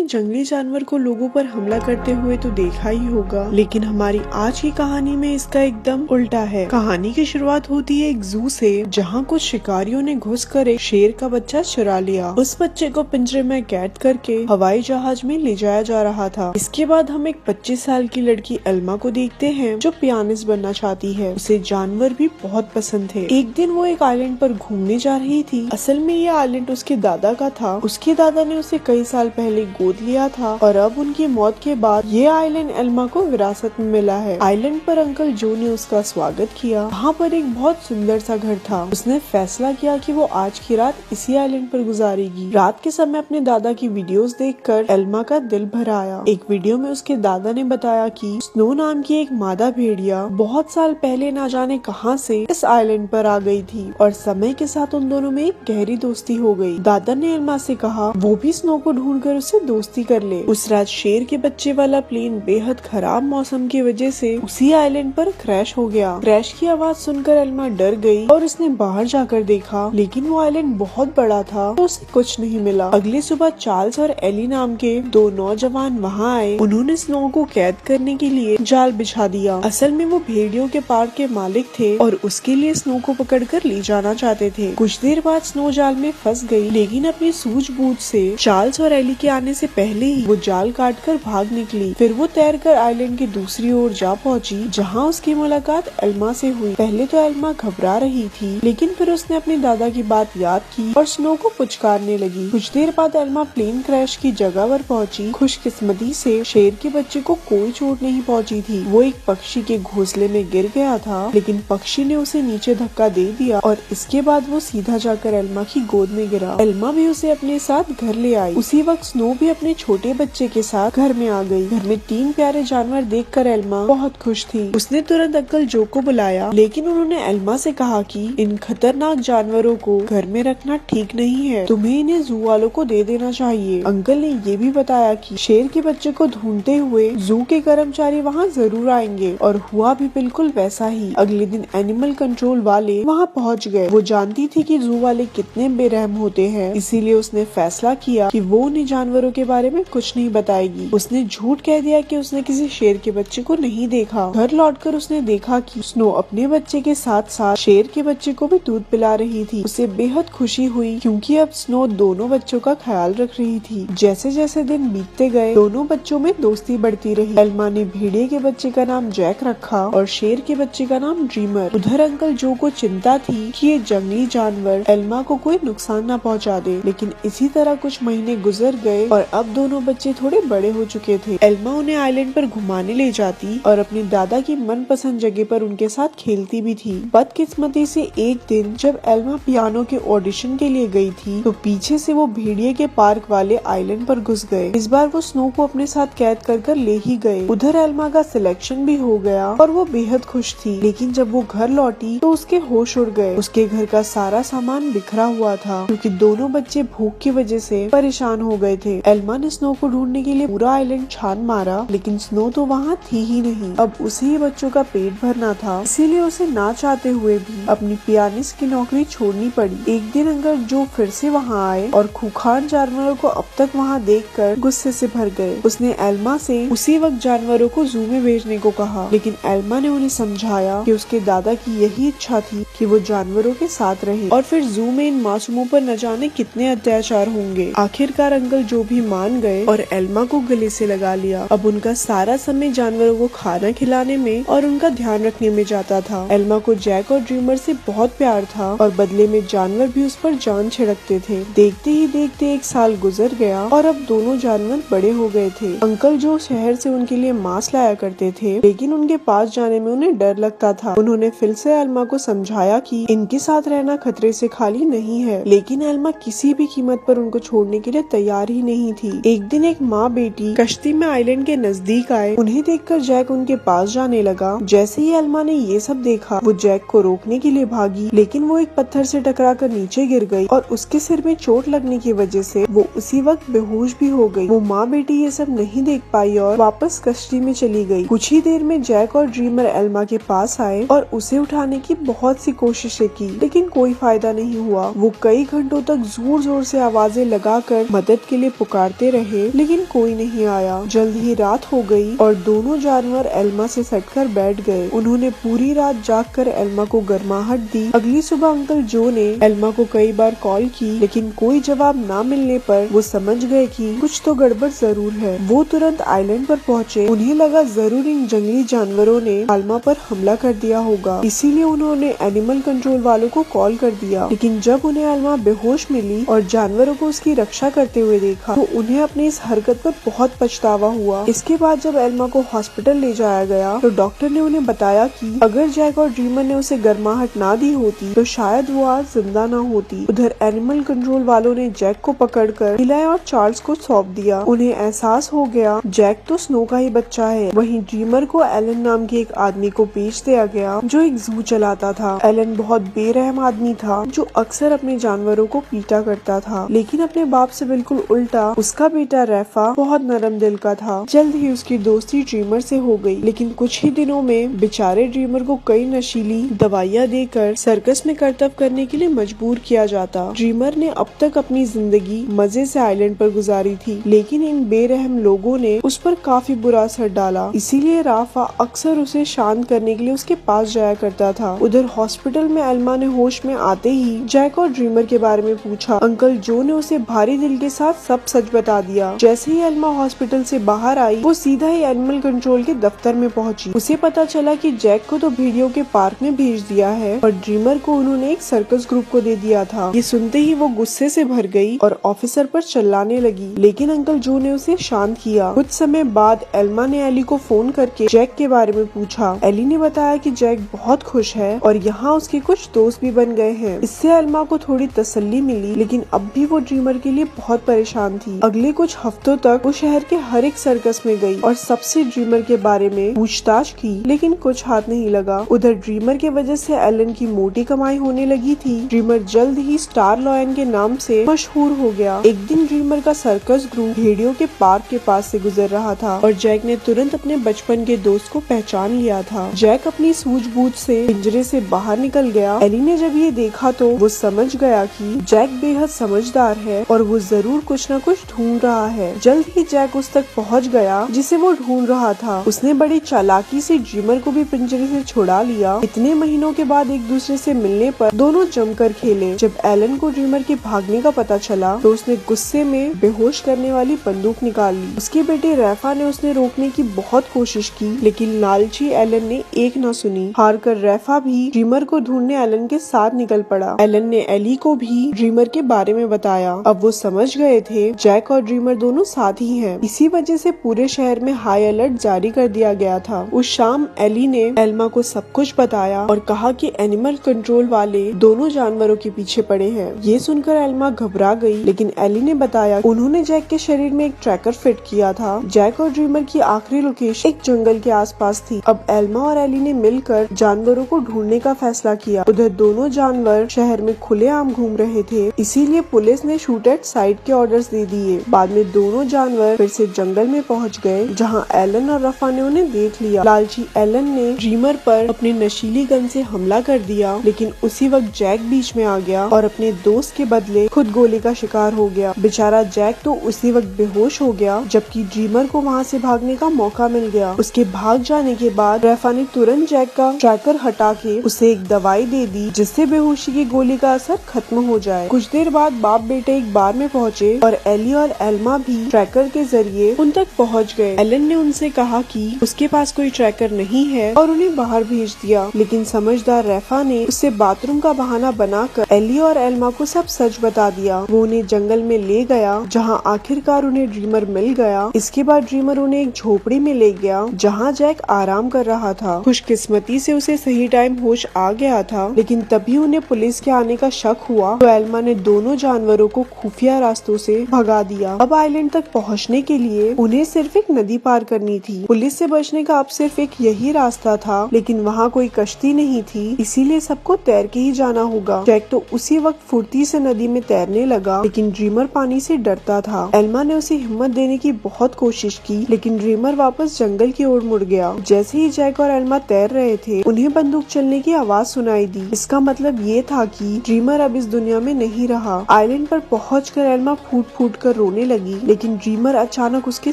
जंगली जानवर को लोगों पर हमला करते हुए तो देखा ही होगा, लेकिन हमारी आज की कहानी में इसका एकदम उल्टा है। कहानी की शुरुआत होती है एक जू से, जहाँ कुछ शिकारियों ने घुसकर एक शेर का बच्चा चुरा लिया। उस बच्चे को पिंजरे में कैद करके हवाई जहाज में ले जाया जा रहा था। इसके बाद हम एक 25 साल की लड़की एल्मा को देखते हैं, जो पियानिस्ट बनना चाहती है। उसे जानवर भी बहुत पसंद थे। एक दिन वो एक आइलैंड पर घूमने जा रही थी। असल में ये आइलैंड उसके दादा का था। उसके दादा ने उसे कई साल पहले गोद लिया था और अब उनकी मौत के बाद ये आइलैंड एल्मा को विरासत में मिला है। आइलैंड पर अंकल जो ने उसका स्वागत किया। वहाँ पर एक बहुत सुंदर सा घर था। उसने फैसला किया कि वो आज की रात इसी आइलैंड पर गुजारेगी। रात के समय अपने दादा की वीडियोस देखकर एल्मा का दिल भर आया। एक वीडियो में उसके दादा ने बताया कि स्नो नाम की एक मादा भेड़िया बहुत साल पहले ना जाने कहां से इस आइलैंड पर आ गई थी और समय के साथ उन दोनों में एक गहरी दोस्ती हो गई। दादा ने एल्मा से कहा वो भी स्नो को ढूंढकर उससे दोस्ती कर ले। उस रात शेर के बच्चे वाला प्लेन बेहद खराब मौसम की वजह से उसी आइलैंड पर क्रैश हो गया। क्रैश की आवाज सुनकर एल्मा डर गई और उसने बाहर जाकर देखा, लेकिन वो आइलैंड बहुत बड़ा था तो उसे कुछ नहीं मिला। अगली सुबह चार्ल्स और एली नाम के दो नौजवान वहाँ आए। उन्होंने स्नो को कैद करने के लिए जाल बिछा दिया। असल में वो भेड़ियों के पार्क के मालिक थे और उसके लिए स्नो को पकड़कर ले जाना चाहते थे। कुछ देर बाद स्नो जाल में फंस गई, लेकिन अपनी सूझबूझ से चार्ल्स और एली के आने से पहले ही वो जाल काटकर भाग निकली। फिर वो तैरकर आइलैंड की दूसरी ओर जा पहुंची, जहां उसकी मुलाकात एल्मा से हुई। पहले तो एल्मा घबरा रही थी, लेकिन फिर उसने अपने दादा की बात याद की और स्नो को पुचकारने लगी। कुछ देर बाद एल्मा प्लेन क्रैश की जगह पर पहुंची। खुशकिस्मती से शेर के बच्चे को कोई चोट नहीं पहुंची थी। वो एक पक्षी के घोंसले में गिर गया था, लेकिन पक्षी ने उसे नीचे धक्का दे दिया और इसके बाद वो सीधा जाकर एल्मा की गोद में गिरा। एल्मा भी उसे अपने साथ घर ले आई। उसी वक्त स्नो भी अपने छोटे बच्चे के साथ घर में आ गई। घर में 3 प्यारे जानवर देखकर एल्मा बहुत खुश थी। उसने तुरंत अंकल जो को बुलाया, लेकिन उन्होंने एल्मा से कहा कि इन खतरनाक जानवरों को घर में रखना ठीक नहीं है, तुम्हें इन्हें जू वालों को दे देना चाहिए। अंकल ने ये भी बताया कि शेर के बच्चे को ढूंढते हुए जू के कर्मचारी वहाँ जरूर आएंगे, और हुआ भी बिल्कुल वैसा ही। अगले दिन एनिमल कंट्रोल वाले वहाँ पहुँच गए। वो जानती थी कि जू वाले कितने बेरहम होते हैं, इसीलिए उसने फैसला किया कि वो उन्हें जानवरों के बारे में कुछ नहीं बताएगी। उसने झूठ कह दिया कि उसने किसी शेर के बच्चे को नहीं देखा। घर लौटकर उसने देखा कि स्नो अपने बच्चे के साथ साथ शेर के बच्चे को भी दूध पिला रही थी। उसे बेहद खुशी हुई, क्योंकि अब स्नो दोनों बच्चों का ख्याल रख रही थी। जैसे जैसे दिन बीतते गए, दोनों बच्चों में दोस्ती बढ़ती रही। एल्मा ने भेड़िए के बच्चे का नाम जैक रखा और शेर के बच्चे का नाम ड्रीमर। उधर अंकल जो को चिंता थी कि ये जंगली जानवर एल्मा को कोई नुकसान न पहुंचा दे, लेकिन इसी तरह कुछ महीने गुजर गए और अब दोनों बच्चे थोड़े बड़े हो चुके थे। एल्मा उन्हें आइलैंड पर घुमाने ले जाती और अपने दादा की मनपसंद जगह पर उनके साथ खेलती भी थी। बदकिस्मती से एक दिन जब एल्मा पियानो के ऑडिशन के लिए गई थी, तो पीछे से वो भेड़िए के पार्क वाले आइलैंड पर घुस गए। इस बार वो स्नो को अपने साथ कैद कर ले ही गए। उधर एल्मा का सिलेक्शन भी हो गया और वो बेहद खुश थी, लेकिन जब वो घर लौटी तो उसके होश उड़ गए। उसके घर का सारा सामान बिखरा हुआ था, क्योंकि दोनों बच्चे भूख की वजह से परेशान हो गए थे। एल्मा ने स्नो को ढूंढने के लिए पूरा आइलैंड छान मारा, लेकिन स्नो तो वहाँ थी ही नहीं। अब उसे ही बच्चों का पेट भरना था, इसीलिए उसे ना चाहते हुए भी अपनी पियानिस्ट की नौकरी छोड़नी पड़ी। एक दिन अंकल जो फिर से वहाँ आए और खूंखार जानवरों को अब तक वहाँ देखकर गुस्से से भर गए। उसने एल्मा से उसी वक्त जानवरों को जू में भेजने को कहा, लेकिन एल्मा ने उन्हें समझाया कि उसके दादा की यही इच्छा थी कि वो जानवरों के साथ रहे, और फिर जू में इन मासूमों पर न जाने कितने अत्याचार होंगे। आखिरकार अंकल जो भी मान गए और एल्मा को गले से लगा लिया। अब उनका सारा समय जानवरों को खाना खिलाने में और उनका ध्यान रखने में जाता था। एल्मा को जैक और ड्रीमर से बहुत प्यार था और बदले में जानवर भी उस पर जान छिड़कते थे। देखते ही देखते 1 साल गुजर गया और अब दोनों जानवर बड़े हो गए थे। अंकल जो शहर से उनके लिए मांस लाया करते थे, लेकिन उनके पास जाने में उन्हें डर लगता था। उन्होंने फिर से एल्मा को समझाया कि इनके साथ रहना खतरे से खाली नहीं है, लेकिन एल्मा किसी भी कीमत पर उनको छोड़ने के लिए तैयार ही नहीं थी। एक दिन एक माँ बेटी कश्ती में आइलैंड के नजदीक आए। उन्हें देखकर जैक उनके पास जाने लगा। जैसे ही एल्मा ने ये सब देखा, वो जैक को रोकने के लिए भागी, लेकिन वो एक पत्थर से टकराकर नीचे गिर गई और उसके सिर में चोट लगने की वजह से वो उसी वक्त बेहोश भी हो गई। वो माँ बेटी ये सब नहीं देख पाई और वापस कश्ती में चली गई। कुछ ही देर में जैक और ड्रीमर एल्मा के पास आए और उसे उठाने की बहुत सी कोशिशें की, लेकिन कोई फायदा नहीं हुआ। वो कई घंटों तक जोर जोर से आवाजें लगाकर मदद के लिए पुकारते पुकारते रहे लेकिन कोई नहीं आया। जल्द ही रात हो गई और दोनों जानवर एल्मा से सटकर बैठ गए। उन्होंने पूरी रात जागकर एल्मा को गर्माहट दी। अगली सुबह अंकल जो ने एल्मा को कई बार कॉल की लेकिन कोई जवाब न मिलने पर वो समझ गए कि कुछ तो गड़बड़ जरूर है। वो तुरंत आइलैंड पर पहुँचे। उन्हें लगा जरूर इन जंगली जानवरों ने एल्मा पर हमला कर दिया होगा, इसीलिए उन्होंने एनिमल कंट्रोल वालों को कॉल कर दिया। लेकिन जब उन्हें एल्मा बेहोश मिली और जानवरों को उसकी रक्षा करते हुए देखा तो उन्हें अपनी इस हरकत पर बहुत पछतावा हुआ। इसके बाद जब एल्मा को हॉस्पिटल ले जाया गया तो डॉक्टर ने उन्हें बताया कि अगर जैक और ड्रीमर ने उसे गर्माहट ना दी होती तो शायद वो आज जिंदा ना होती। उधर एनिमल कंट्रोल वालों ने जैक को पकड़कर इलाई और चार्ल्स को सौंप दिया। उन्हें एहसास हो गया जैक तो स्नो का ही बच्चा है। वहीं ड्रीमर को एलन नाम के एक आदमी को बेच दिया गया जो एक जू चलाता था। एलन बहुत बेरहम आदमी था जो अक्सर अपने जानवरों को पीटा करता था, लेकिन अपने बाप से बिल्कुल उल्टा उसका बेटा रैफा बहुत नरम दिल का था। जल्द ही उसकी दोस्ती ड्रीमर से हो गई, लेकिन कुछ ही दिनों में बेचारे ड्रीमर को कई नशीली दवाइयाँ देकर सर्कस में करतब करने के लिए मजबूर किया जाता। ड्रीमर ने अब तक अपनी जिंदगी मजे से आइलैंड पर गुजारी थी, लेकिन इन बेरहम लोगों ने उस पर काफी बुरा असर डाला। इसीलिए राफा अक्सर उसे शांत करने के लिए उसके पास जाया करता था। उधर हॉस्पिटल में एल्मा ने होश में आते ही जैक और ड्रीमर के बारे में पूछा। अंकल जो ने उसे भारी दिल के साथ सब सच बता दिया। जैसे ही एल्मा हॉस्पिटल से बाहर आई वो सीधा ही एनिमल कंट्रोल के दफ्तर में पहुंची। उसे पता चला कि जैक को तो भेड़ियों के पार्क में भेज दिया है और ड्रीमर को उन्होंने एक सर्कस ग्रुप को दे दिया था। ये सुनते ही वो गुस्से से भर गई और ऑफिसर पर चिल्लाने लगी, लेकिन अंकल जो ने उसे शांत किया। कुछ समय बाद एल्मा ने एली को फोन करके जैक के बारे में पूछा। एली ने बताया कि जैक बहुत खुश है और यहाँ उसके कुछ दोस्त भी बन गए हैं। इससे एल्मा को थोड़ी तसल्ली मिली, लेकिन अब भी वो ड्रीमर के लिए बहुत परेशान थी। अगले कुछ हफ्तों तक वो शहर के हर एक सर्कस में गई और सबसे ड्रीमर के बारे में पूछताछ की, लेकिन कुछ हाथ नहीं लगा। उधर ड्रीमर के वजह से एलन की मोटी कमाई होने लगी थी। ड्रीमर जल्द ही स्टार लॉयन के नाम से मशहूर हो गया। एक दिन ड्रीमर का सर्कस ग्रुप भेड़ियों के पार्क के पास से गुजर रहा था और जैक ने तुरंत अपने बचपन के दोस्त को पहचान लिया था। जैक अपनी सूझबूझ से पिंजरे से बाहर निकल गया। एली ने जब ये देखा तो वो समझ गया कि जैक बेहद समझदार है और वो जरूर कुछ न कुछ ढूंढ रहा है। जल्द ही जैक उस तक पहुंच गया जिसे वो ढूंढ रहा था। उसने बड़ी चालाकी से ड्रीमर को भी पिंजरे से छुड़ा लिया। इतने महीनों के बाद एक दूसरे से मिलने पर दोनों जमकर खेले। जब एलन को ड्रीमर के भागने का पता चला तो उसने गुस्से में बेहोश करने वाली बंदूक निकाल ली। उसके बेटे रैफा ने उसने रोकने की बहुत कोशिश की, लेकिन लालची एलन ने एक न सुनी। हारकर रैफा भी ड्रीमर को ढूंढने एलन के साथ निकल पड़ा। एलन ने एली को भी ड्रीमर के बारे में बताया। अब वो समझ गए थे जैक और ड्रीमर दोनों साथ ही हैं। इसी वजह से पूरे शहर में हाई अलर्ट जारी कर दिया गया था। उस शाम एली ने एल्मा को सब कुछ बताया और कहा कि एनिमल कंट्रोल वाले दोनों जानवरों के पीछे पड़े हैं। ये सुनकर एल्मा घबरा गई, लेकिन एली ने बताया उन्होंने जैक के शरीर में एक ट्रैकर फिट किया था। जैक और ड्रीमर की आखिरी लोकेशन एक जंगल के आसपास थी। अब एल्मा और एली ने मिलकर जानवरों को ढूंढने का फैसला किया। उधर दोनों जानवर शहर में खुलेआम घूम रहे थे, इसीलिए पुलिस ने शूट एट साइट के ऑर्डर्स दे दिए। बाद में दोनों जानवर फिर से जंगल में पहुंच गए, जहां एलन और रफा ने उन्हें देख लिया। लालची एलन ने ड्रीमर पर अपनी नशीली गन से हमला कर दिया, लेकिन उसी वक्त जैक बीच में आ गया और अपने दोस्त के बदले खुद गोली का शिकार हो गया। बेचारा जैक तो उसी वक्त बेहोश हो गया, जबकि ड्रीमर को वहां से भागने का मौका मिल गया। उसके भाग जाने के बाद रैफा ने तुरंत जैक का ट्रैकर हटा के उसे एक दवाई दे दी, जिससे बेहोशी की गोली का असर खत्म हो जाए। कुछ देर बाद बाप बेटे एक बार में पहुँचे और एली और एल्मा भी ट्रैकर के जरिए उन तक पहुँच गए। एलन ने उनसे कहा कि उसके पास कोई ट्रैकर नहीं है और उन्हें बाहर भेज दिया, लेकिन समझदार रैफा ने उससे बाथरूम का बहाना बनाकर एली और एल्मा को सब सच बता दिया। वो उन्हें जंगल में ले गया, जहाँ आखिरकार उन्हें ड्रीमर मिल गया। इसके बाद ड्रीमर उन्हें एक झोपड़ी में ले गया, जहाँ जैक आराम कर रहा था। खुशकिस्मती से उसे सही टाइम होश आ गया था, लेकिन तभी उन्हें पुलिस के आने का शक हुआ तो एल्मा ने दोनों जानवरों को खुफिया रास्तों से भगा दिया। अब आइलैंड तक पहुँचने के लिए उन्हें सिर्फ एक नदी पार करनी थी। पुलिस से बचने का अब सिर्फ एक यही रास्ता था, लेकिन वहाँ कोई कश्ती नहीं थी, इसीलिए सबको तैर के ही जाना होगा। जैक तो उसी वक्त फुर्ती से नदी में तैरने लगा, लेकिन ड्रीमर पानी से डरता था। एल्मा ने उसे हिम्मत देने की बहुत कोशिश की, लेकिन ड्रीमर वापस जंगल की ओर मुड़ गया। जैसे ही जैक और एल्मा तैर रहे थे, उन्हें बंदूक चलने की आवाज सुनाई दी। इसका मतलब ये था कि ड्रीमर अब इस दुनिया में नहीं रहा। आइलैंड पर पहुंचकर एल्मा फूट फूट कर रोने लगी, लेकिन ड्रीमर अचानक उसके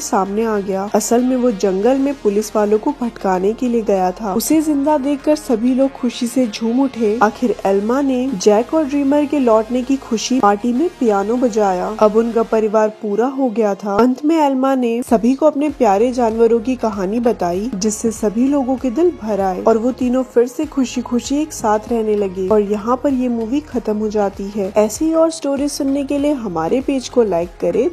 सामने आ गया। असल में वो जंगल में पुलिस वालों को भटकाने के लिए गया था। उसे जिंदा देखकर सभी लोग खुशी से झूम उठे। आखिर एल्मा ने जैक और ड्रीमर के लौटने की खुशी पार्टी में पियानो बजाया। अब उनका परिवार पूरा हो गया था। अंत में एल्मा ने सभी को अपने प्यारे जानवरों की कहानी बताई, जिससे सभी लोगों के दिल भर आए और वो तीनों फिर से खुशी खुशी एक साथ रहने लगे। और यहाँ पर ये मूवी खत्म हो जाती है। ऐसी और स्टोरी सुनने के लिए हमारे पेज को लाइक करें।